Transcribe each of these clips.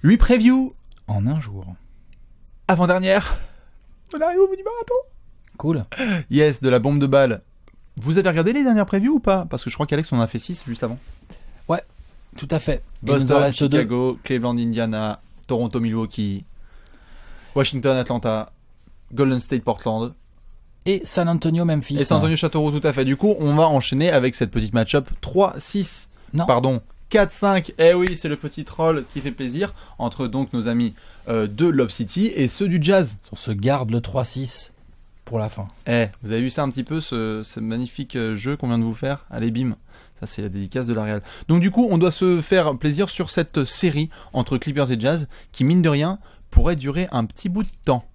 8 previews En un jour. avant-dernière. On arrive au bout du marathon. Cool. Yes, de la bombe de balle. Vous avez regardé les dernières previews ou pas? Parce que je crois qu'Alex en a fait 6 juste avant. Ouais, tout à fait. Il nous en Boston, reste deux. Chicago, Cleveland, Indiana, Toronto, Milwaukee, Washington, Atlanta, Golden State, Portland Et San Antonio, Memphis. et San Antonio, Châteauroux, tout à fait. Du coup, on va enchaîner avec cette petite match-up 3-6. Non. Pardon, 4-5. Eh oui, c'est le petit troll qui fait plaisir entre donc nos amis de Lob City et ceux du Jazz. On se garde le 3-6 pour la fin. Eh, vous avez vu ça un petit peu, ce magnifique jeu qu'on vient de vous faire? Allez, bim. Ça, c'est la dédicace de la Real. Donc, du coup, on doit se faire plaisir sur cette série entre Clippers et Jazz qui, mine de rien, pourrait durer un petit bout de temps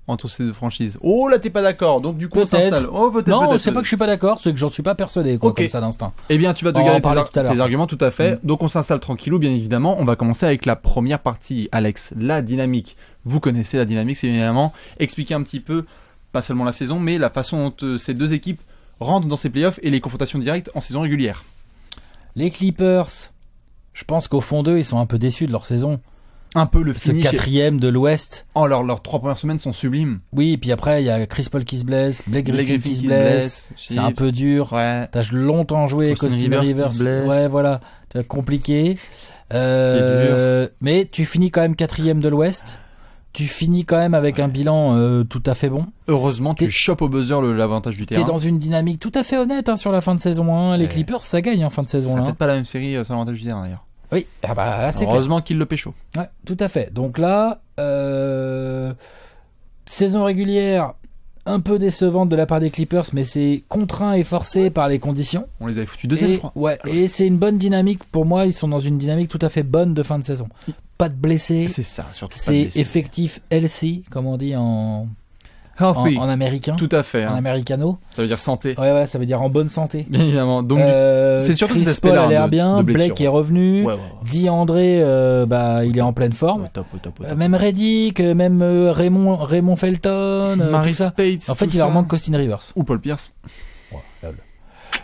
entre ces deux franchises. Oh, là, t'es pas d'accord. Donc, du coup, on Peut-être. s'installe. Oh, peut-être. Non, peut-être, c'est pas que je suis pas d'accord, c'est que j'en suis pas persuadé, quoi, Ok. comme ça d'instinct. Eh bien, tu vas te On va garder en parler tout à l'heure, tes ça. arguments, tout à fait. Donc, on s'installe tranquillou, bien évidemment. On va commencer avec la première partie. Alex, la dynamique. Vous connaissez la dynamique, c'est évidemment expliquer un petit peu, pas seulement la saison, mais la façon dont ces deux équipes rentrent dans ces playoffs et les confrontations directes en saison régulière. Les Clippers, je pense qu'au fond d'eux, ils sont un peu déçus de leur saison. Un peu le Ce finish. quatrième de l'Ouest. Oh, leurs 3 premières semaines sont sublimes. Oui, et puis après, il y a Chris Paul qui se blesse, Blake Griffin qui se blesse. C'est un peu dur. Ouais. T'as longtemps joué Austin Austin Rivers qui Rivers. se blesse. Ouais, voilà. C'est compliqué. C'est Mais tu finis quand même quatrième de l'Ouest. Tu finis quand même avec un bilan tout à fait bon. Heureusement, tu T'es- chopes au buzzer l'avantage du T'es terrain. dans une dynamique tout à fait honnête sur la fin de saison 1. Les Ouais. Clippers, ça gagne en fin de C'est saison 1. peut-être pas la même série sans l'avantage du terrain d'ailleurs. Oui, ah bah là c'est clair. Heureusement qu'il le pécho. Ouais, tout à fait. Donc là, saison régulière un peu décevante de la part des Clippers, mais c'est contraint et forcé par les conditions. On les avait foutus deuxième, Et, je crois. ouais, et c'est une bonne dynamique pour moi. Ils sont dans une dynamique tout à fait bonne de fin de saison. Pas de blessés. C'est ça, surtout pas de C'est blessés. effectif healthy, comme on dit en Healthy. américain, Tout à fait. en hein. americano. Ça veut dire santé. Ouais, ça veut dire en bonne santé. Bien évidemment. Donc, c'est surtout Chris cet aspect-là, Paul a hein, l'air de bien. blessure. Blake est revenu. ouais. DeAndre, il est en pleine forme. Au top. Même Reddick, même Raymond Felton, Marie tout ça. Spates. En fait, tout il leur ça. manque Austin Rivers. Ou Paul Pierce.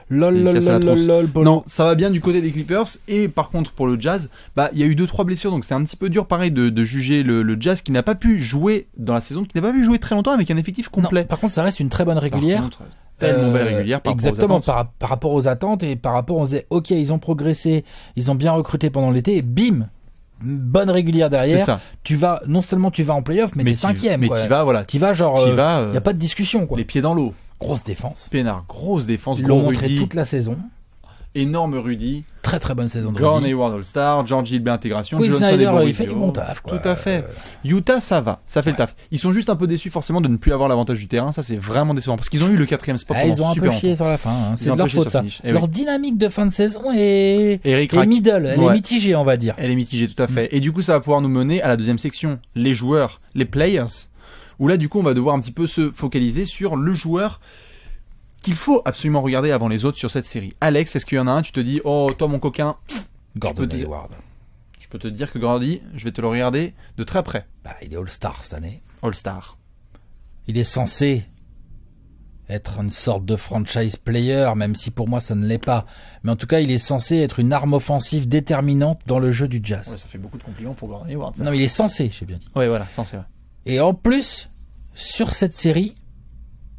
Lol, Il lol, casse la lol, trousse. lol, lol. Non, ça va bien du côté des Clippers. Et par contre, pour le Jazz, il y a eu 2-3 blessures. Donc c'est un petit peu dur, pareil, de juger le Jazz qui n'a pas pu jouer dans la saison, qui n'a pas pu jouer très longtemps avec un effectif Non, complet. par contre, ça reste une très bonne régulière. Par contre, tellement belle régulière par Exactement, rapport aux attentes. par rapport aux attentes et par rapport, on disait, ok, ils ont progressé, ils ont bien recruté pendant l'été, et bim, bonne régulière C'est derrière. ça. Tu vas, non seulement tu vas en playoff, mais t'es cinquième. Mais quoi. tu vas, voilà. Tu vas genre, Tu il vas. n'y a pas de discussion, quoi. Les pieds dans l'eau. Grosse défense. Peinard, grosse défense, Ils l'ont gros montré Rudy, toute la saison. énorme Rudy, Très très bonne saison de Gordon Rudy. Hayward All-Star, George Hill intégration, Quinn Johnson Snyder, et Boris il fait du Dio. bon taf, quoi. Tout à fait. Utah, ça va, ça fait le taf. Ils sont juste un peu déçus forcément de ne plus avoir l'avantage du terrain, ça c'est vraiment décevant parce qu'ils ont eu le 4e spot Ah, pendant ils ont un super peu chié longtemps. sur la fin, hein. Ils C'est ont de un leur peu chié faute sur ça. le finish. Eh Leur oui. dynamique de fin de saison est Eric est Rack, middle, elle Ouais. est mitigée, on va dire. elle est mitigée tout à fait. Et du coup ça va pouvoir nous mener à la deuxième section, les joueurs, les players, où là du coup on va devoir un petit peu se focaliser sur le joueur qu'il faut absolument regarder avant les autres sur cette série. Alex, est-ce qu'il y en a un, tu te dis, oh toi mon coquin, Gordon peux te dire- Hayward. je peux te dire que Gordy, je vais te le regarder de très près. Il est All-Star cette année. All-Star. Il est censé être une sorte de franchise player, même si pour moi ça ne l'est pas. Mais en tout cas, il est censé être une arme offensive déterminante dans le jeu du Jazz. Ouais, ça fait beaucoup de compliments pour Gordon Hayward. Ça. Non, il est censé, j'ai bien dit. Ouais, voilà, censé. Ouais. Et en plus, sur cette série,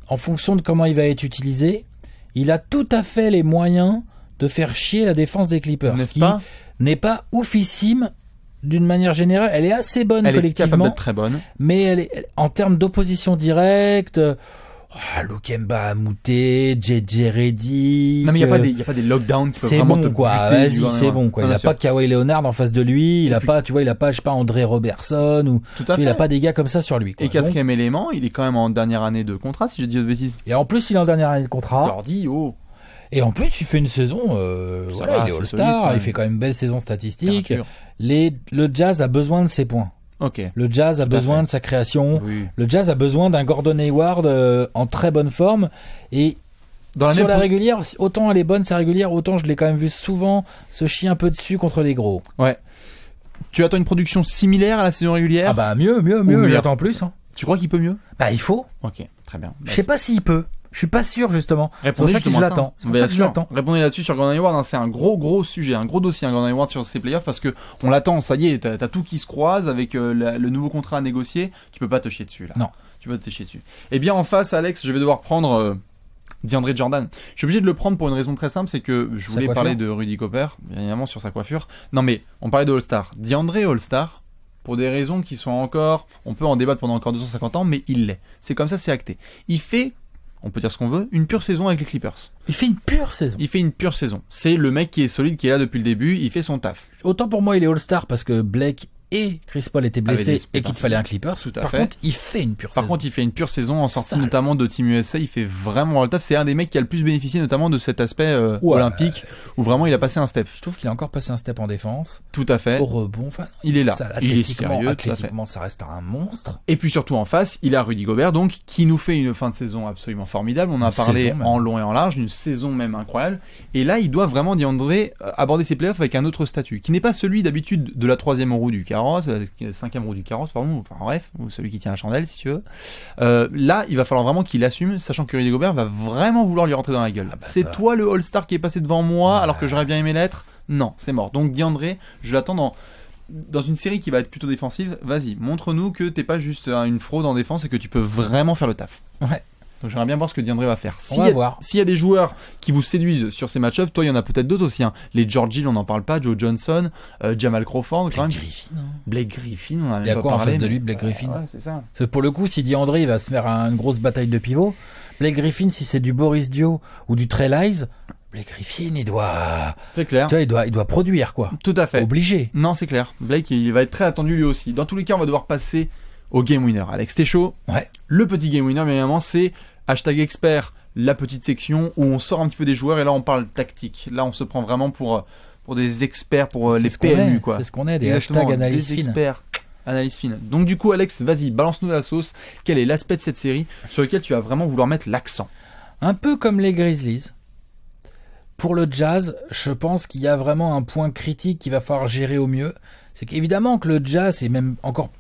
en fonction de comment il va être utilisé, il a tout à fait les moyens de faire chier la défense des Clippers. N'est-ce qui pas? n'est pas oufissime d'une manière générale. Elle est assez bonne Elle est capable collectivement, d'être très bonne. mais en termes d'opposition directe, Lukemba Amouté, JJ Reddick. Non, mais il n'y a pas des lockdowns qui peuvent C'est vraiment bon te quoi, buter du vas-y, Gordon c'est Hayward. bon quoi. Non, Il bien a sûr. pas Kawhi Leonard en face de lui, il Et a puis- pas, tu vois, il a pas, je sais pas, André Robertson ou Tout à il a fait. pas des gars comme ça sur lui. Quoi. Et quatrième élément, il est quand même en dernière année de contrat, si je dis de bêtises. Et en plus, il est en dernière année de contrat. Gordy, oh. Et en plus, il fait une saison, Ça voilà, va, il est c'est All-Star, solide, quand il même. fait quand même une belle saison statistique. Bien sûr. Le Jazz a besoin de ses points. Ok. Le Jazz a Tout à besoin fait. de sa création. Oui. Le Jazz a besoin d'un Gordon Hayward en très bonne forme. Et Dans la sur même la régulière, autant elle est bonne sa régulière, autant je l'ai quand même vu souvent se chier un peu dessus contre les gros. Ouais. Tu attends une production similaire à la saison régulière? Ah bah mieux, mieux. j'attends plus. Hein. Tu crois qu'il peut mieux? Bah il faut. Ok, très bien. Je sais pas s'il peut. Je suis pas sûr justement. C'est pour Répondez ça que je justement à ça. l'attends. C'est pour Bien ça que je sûr. l'attends. Répondez là-dessus sur Gordon Hayward, hein, c'est un gros sujet, un gros dossier, Gordon Hayward sur ces playoffs, parce que on l'attend, ça y est, t'as tout qui se croise avec le nouveau contrat à négocier, tu peux pas te chier dessus là. Non. Tu peux te chier dessus. Et bien en face, Alex, je vais devoir prendre DeAndre Jordan. Je suis obligé de le prendre pour une raison très simple, c'est que je voulais parler de Rudy Gobert, bien évidemment sur sa coiffure. Non mais, on parlait de All-Star. DeAndre All-Star, pour des raisons qui sont encore, on peut en débattre pendant encore 250 ans, mais il l'est. C'est comme ça, c'est acté. Il fait, on peut dire ce qu'on veut, une pure saison avec les Clippers. Il fait une pure saison. Il fait une pure saison. C'est le mec qui est solide, qui est là depuis le début, il fait son taf. Autant pour moi, il est All-Star parce que Blake et Chris Paul étaient blessés et qu'il te fallait un Clippers. Tout à Par fait. contre, il fait une pure saison. Par contre, il fait une pure saison en sortie Sale. notamment de Team USA. Il fait vraiment le taf. C'est un des mecs qui a le plus bénéficié notamment de cet aspect olympique où vraiment il a passé un step. Je trouve qu'il a encore passé un step en défense. Tout à fait. Au rebond, enfin, Il est là. Ça, Il est athlétiquement, sérieux, tout à fait. athlétiquement, ça reste un monstre. Et puis surtout en face, il a Rudy Gobert donc qui nous fait une fin de saison absolument formidable. On en a parlé en long et en large, une saison même incroyable. Et là, il doit vraiment DeAndre aborder ses playoffs avec un autre statut, qui n'est pas celui d'habitude de la 3e roue du carrosse, 5e roue du carrosse, pardon, enfin bref, ou celui qui tient la chandelle si tu veux. Là, il va falloir vraiment qu'il assume, sachant que Rudy Gobert va vraiment vouloir lui rentrer dans la gueule. C'est toi le All-Star qui est passé devant moi, alors que j'aurais bien aimé l'être. Non, c'est mort. Donc DeAndre, je l'attends dans une série qui va être plutôt défensive. Vas-y, montre-nous que t'es pas juste une fraude en défense et que tu peux vraiment faire le taf. Ouais. Donc j'aimerais bien voir ce que DeAndre va faire. On va voir. S'il y a des joueurs qui vous séduisent sur ces match-ups, toi il y en a peut-être d'autres aussi. Hein. Les George Hill, on n'en parle pas, Joe Johnson, Jamal Crawford, quand même. Blake Griffin, on en a Il y a pas quoi parlé, en face de mais- lui, Blake Griffin Ouais, c'est ça. Parce que pour le coup, si DeAndre il va se faire une grosse bataille de pivot, Blake Griffin, si c'est du Boris Dio ou du Trey Lyles, Blake Griffin, il doit, C'est clair. tu vois, il doit produire quoi. Tout à fait. Obligé. Non, c'est clair. Blake, il va être très attendu lui aussi. Dans tous les cas, on va devoir passer au game winner. Alex, t'es chaud? Ouais. Le petit game winner, bien évidemment, c'est #expert, la petite section où on sort un petit peu des joueurs et là on parle tactique. Là, on se prend vraiment pour des experts, pour les C'est ce qu'on PMU, est, quoi. C'est ce qu'on est, des Exactement, hashtags analyse des fine. experts. Analyse fine. Donc du coup, Alex, vas-y, balance-nous la sauce. Quel est l'aspect de cette série sur lequel tu vas vraiment vouloir mettre l'accent? Un peu comme les Grizzlies. Pour le Jazz, je pense qu'il y a vraiment un point critique qu'il va falloir gérer au mieux. C'est qu'évidemment que le Jazz, et même encore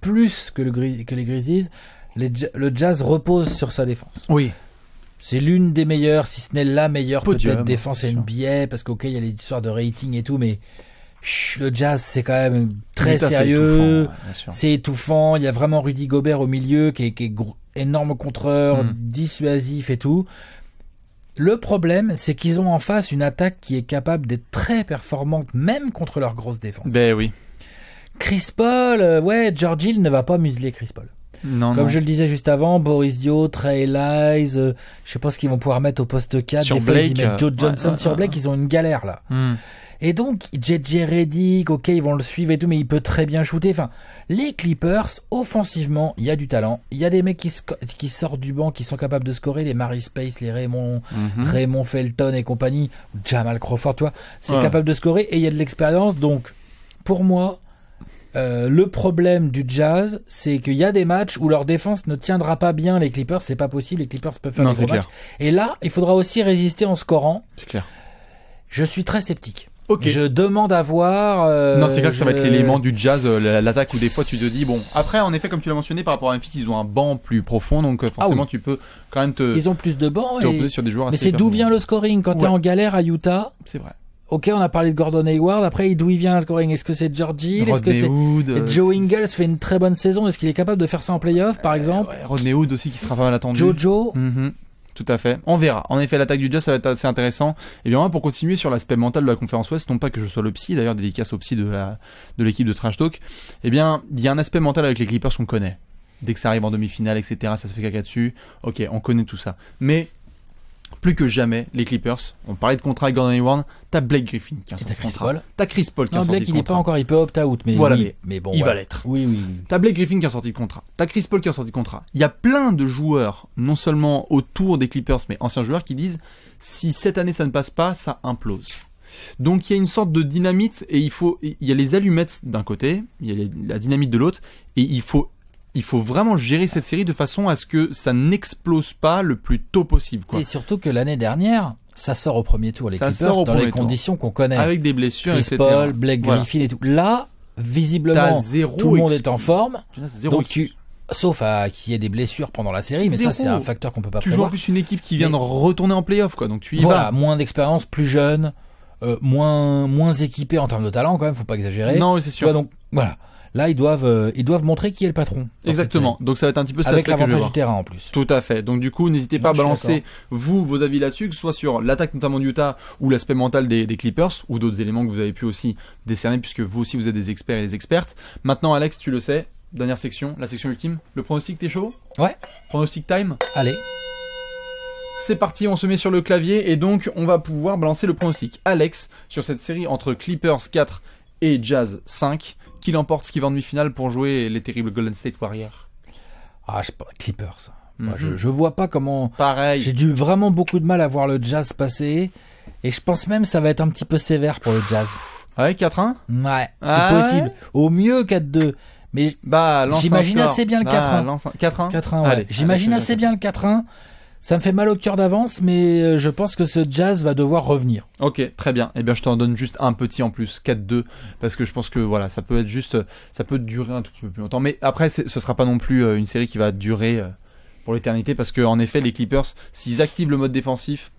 plus que les Grizzlies, le Jazz repose sur sa défense. Oui. C'est l'une des meilleures, si ce n'est la meilleure Podium, peut-être défense bien sûr. NBA, parce qu'ok, il y a les histoires de rating et tout, mais le Jazz, c'est quand même très Putain, c'est sérieux. étouffant, ouais, bien sûr. C'est étouffant. Il y a vraiment Rudy Gobert au milieu qui est énorme contreur, dissuasif et tout. Le problème, c'est qu'ils ont en face une attaque qui est capable d'être très performante, même contre leur grosse défense. Ben oui. Chris Paul, George Hill ne va pas museler Chris Paul. Non, Comme non. je le disais juste avant, Boris Dio, Trey Lyles, je sais pas ce qu'ils vont pouvoir mettre au poste 4. Sur Des fois, ils y Blake, mettent Joe Johnson. ouais, Sur ouais, Blake, ouais. ils ont une galère là. Hmm. Et donc, JJ Redick, ok, ils vont le suivre et tout, mais il peut très bien shooter. Enfin, les Clippers, offensivement, il y a du talent. Il y a des mecs qui sortent du banc, qui sont capables de scorer. Les Mary Space, les Raymond Felton et compagnie. Jamal Crawford, toi, c'est Ouais. capable de scorer et il y a de l'expérience. Donc, pour moi, le problème du Jazz, c'est qu'il y a des matchs où leur défense ne tiendra pas bien les Clippers. C'est pas possible. Les Clippers peuvent faire Non, des c'est gros matchs. clair. Et là, il faudra aussi résister en scorant. C'est clair. Je suis très sceptique. Ok. Je demande à voir. Non, c'est clair que ça va être l'élément du Jazz, l'attaque où des fois tu te dis bon. Après, en effet, comme tu l'as mentionné, par rapport à Memphis, ils ont un banc plus profond, donc forcément oui. tu peux quand même te Ils ont plus de bancs. reposer sur des joueurs Mais assez c'est d'où performants. vient le scoring quand t'es Ouais. en galère à Utah. C'est vrai. Ok, on a parlé de Gordon Hayward. Après, d'où il vient le scoring? Est-ce que c'est George Hill? Est-ce que Rodney c'est Hood. Et Joe Ingles fait une très bonne saison? Est-ce qu'il est capable de faire ça en playoff, par exemple? Ouais, Rodney Hood aussi qui sera pas mal attendu. Jojo. Mhm. Tout à fait. On verra. En effet, l'attaque du Jazz, ça va être assez intéressant. Et bien, pour continuer sur l'aspect mental de la conférence Ouest, non pas que je sois le psy, d'ailleurs, dédicace au psy de l'équipe de Trash Talk, eh bien, il y a un aspect mental avec les Clippers qu'on connaît. Dès que ça arrive en demi-finale, etc., ça se fait caca dessus. Ok, on connaît tout ça. Mais, plus que jamais, les Clippers, on parlait de contrat avec Gordon Hayward, t'as Blake Griffin qui a Et sorti t'as de Chris contrat. Paul. T'as Chris Paul qui a Non, sorti Blake, de il est pas contrat. encore, il peut opt-out, mais Voilà, oui. Mais bon, il va ouais. l'être. Oui. T'as Blake Griffin qui a sorti de contrat. T'as Chris Paul qui a sorti de contrat. Il y a plein de joueurs, non seulement autour des Clippers, mais anciens joueurs, qui disent si cette année ça ne passe pas, ça implose. Donc il y a une sorte de dynamite et il y a les allumettes d'un côté, il y a la dynamite de l'autre, et il faut vraiment gérer cette série de façon à ce que ça n'explose pas le plus tôt possible, quoi. Et surtout que l'année dernière, ça sort au premier tour, les Ça Clippers, sort au dans les premier tour. conditions qu'on connaît. Avec des blessures, Chris etc. Paul, Blake Voilà. Griffin et tout. Là, visiblement, T'as zéro tout le monde excuse. est en forme. Tu as zéro Donc excuse. Sauf à qu'il y ait des blessures pendant la série, mais ça c'est un facteur qu'on peut pas prévoir. Tu joues en plus une équipe qui vient de retourner en play-off, quoi. Donc tu y vas. Moins d'expérience, plus jeune, moins équipé en termes de talent quand même, faut pas exagérer. Non, c'est sûr. Donc voilà. Là, ils doivent montrer qui est le patron. Exactement. Donc ça va être un petit peu ça. Avec l'avantage du terrain en plus. Tout à fait. Donc du coup, n'hésitez pas à balancer vos avis là-dessus, que ce soit sur l'attaque notamment du Utah ou l'aspect mental des Clippers ou d'autres éléments que vous avez pu aussi décerner puisque vous aussi vous êtes des experts et des expertes. Maintenant, Alex, tu le sais, dernière section, la section ultime. Le pronostic, t'es chaud ? Ouais. Pronostic time ? Allez. C'est parti, on se met sur le clavier et donc on va pouvoir balancer le pronostic. Alex, sur cette série entre Clippers 4 et Jazz 5, qui l'emporte, ce qui va en demi-finale pour jouer les terribles Golden State Warriors? Clippers. Moi, je vois pas comment... Pareil. J'ai dû vraiment beaucoup de mal à voir le Jazz passer et je pense même que ça va être un petit peu sévère pour le Jazz. Ouais, 4-1 ? Ouais, c'est possible. Au mieux 4-2. Mais j'imagine assez bien le 4-1. 4-1 ? 4-1, ouais. Allez, j'imagine assez bien le 4-1. Ça me fait mal au cœur d'avance, mais je pense que ce Jazz va devoir revenir. Ok, très bien. Eh bien, je t'en donne juste un petit en plus, 4-2, parce que je pense que voilà, ça peut durer un tout petit peu plus longtemps. Mais après, ce sera pas non plus une série qui va durer pour l'éternité, parce que en effet, les Clippers, s'ils activent le mode défensif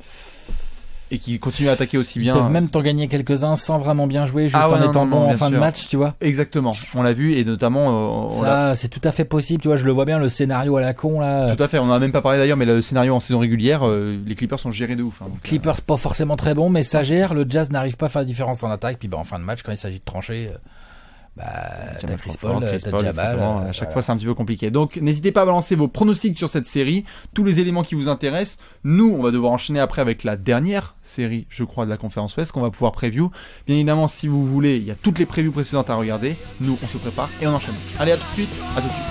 et qu'ils continuent à attaquer aussi bien, ils peuvent même t'en gagner quelques-uns sans vraiment bien jouer, juste en étant bon en fin de match, tu vois. Exactement, on l'a vu, et notamment c'est tout à fait possible, tu vois, je le vois bien, le scénario à la con là. Tout à fait, on en a même pas parlé d'ailleurs, mais le scénario en saison régulière, les Clippers sont gérés de ouf. Hein, Clippers pas forcément très bon, mais ça gère, le Jazz n'arrive pas à faire la différence en attaque, puis en fin de match, quand il s'agit de trancher... t'as Chris Paul, t'as Jamal. À chaque fois, c'est un petit peu compliqué. Donc, n'hésitez pas à balancer vos pronostics sur cette série, tous les éléments qui vous intéressent. Nous, on va devoir enchaîner après avec la dernière série, je crois, de la conférence Ouest, qu'on va pouvoir preview. Bien évidemment, si vous voulez, il y a toutes les previews précédentes à regarder. Nous, on se prépare et on enchaîne. Allez, à tout de suite. À tout de suite.